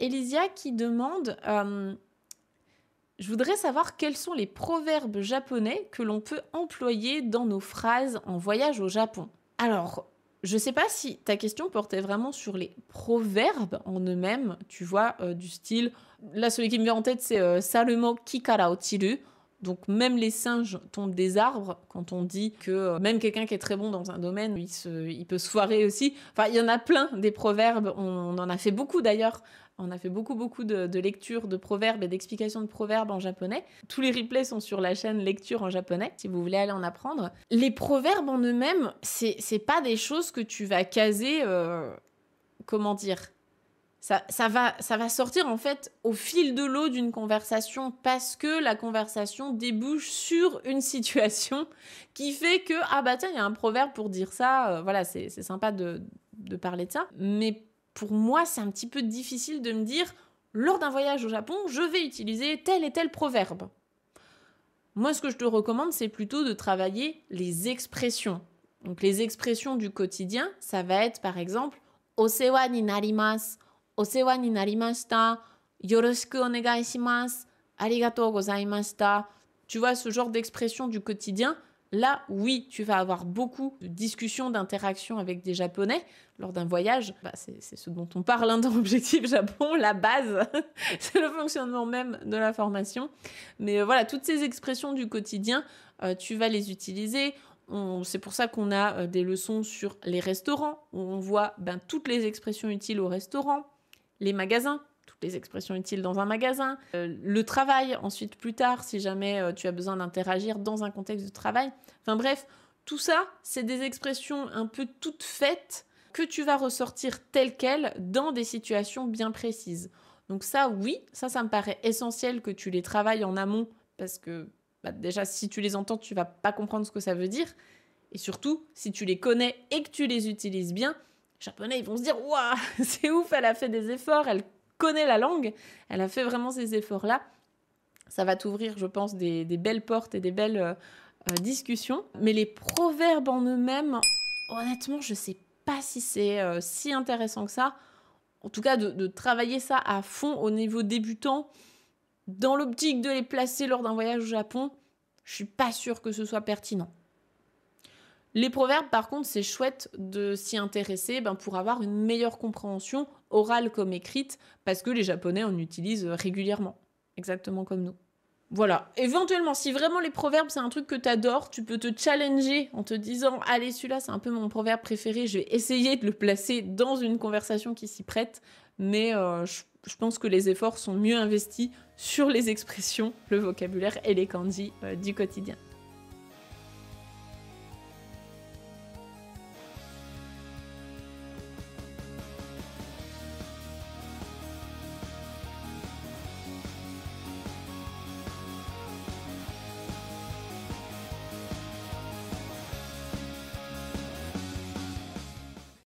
Elysia qui demande je voudrais savoir quels sont les proverbes japonais que l'on peut employer dans nos phrases en voyage au Japon. Alors, je sais pas si ta question portait vraiment sur les proverbes en eux-mêmes, tu vois, du style... Là, celui qui me vient en tête, c'est Sarumo kikara ochiru. Donc même les singes tombent des arbres quand on dit que même quelqu'un qui est très bon dans un domaine, il peut se foirer aussi. Enfin, il y en a plein des proverbes, on en a fait beaucoup d'ailleurs. On a fait beaucoup de lectures de proverbes et d'explications de proverbes en japonais. Tous les replays sont sur la chaîne Lecture en japonais, si vous voulez aller en apprendre. Les proverbes en eux-mêmes, c'est pas des choses que tu vas caser... comment dire ? Ça va sortir en fait au fil de l'eau d'une conversation parce que la conversation débouche sur une situation qui fait que ah bah tiens il y a un proverbe pour dire ça, voilà c'est sympa de parler de ça, mais pour moi c'est un petit peu difficile de me dire lors d'un voyage au Japon je vais utiliser tel et tel proverbe. Moi ce que je te recommande c'est plutôt de travailler les expressions. Donc les expressions du quotidien ça va être par exemple osewa ni narimasu, お世話になりました。よろしくお願いします。ありがとうございました。Tu vois, ce genre d'expression du quotidien, là, oui, tu vas avoir beaucoup de discussions, d'interactions avec des Japonais lors d'un voyage. Bah, c'est ce dont on parle hein, dans Objectif Japon, la base. C'est le fonctionnement même de la formation. Mais voilà, toutes ces expressions du quotidien, tu vas les utiliser. C'est pour ça qu'on a des leçons sur les restaurants, où on voit toutes les expressions utiles au restaurant. Les magasins, toutes les expressions utiles dans un magasin, le travail ensuite plus tard si jamais tu as besoin d'interagir dans un contexte de travail. Enfin bref, tout ça, c'est des expressions un peu toutes faites que tu vas ressortir telles quelles dans des situations bien précises. Donc ça, oui, ça me paraît essentiel que tu les travailles en amont parce que déjà, si tu les entends, tu vas pas comprendre ce que ça veut dire. Et surtout, si tu les connais et que tu les utilises bien, les Japonais, ils vont se dire « Waouh, c'est ouf, elle a fait des efforts, elle connaît la langue, elle a fait vraiment ces efforts-là. » Ça va t'ouvrir, je pense, des belles portes et des belles discussions. Mais les proverbes en eux-mêmes, honnêtement, je sais pas si c'est si intéressant que ça. En tout cas, de travailler ça à fond au niveau débutant, dans l'optique de les placer lors d'un voyage au Japon, je suis pas sûre que ce soit pertinent. Les proverbes, par contre, c'est chouette de s'y intéresser pour avoir une meilleure compréhension, orale comme écrite, parce que les Japonais en utilisent régulièrement, exactement comme nous. Voilà, éventuellement, si vraiment les proverbes, c'est un truc que t'adores, tu peux te challenger en te disant « Allez, celui-là, c'est un peu mon proverbe préféré, je vais essayer de le placer dans une conversation qui s'y prête. » Mais je pense que les efforts sont mieux investis sur les expressions, le vocabulaire et les kanji du quotidien.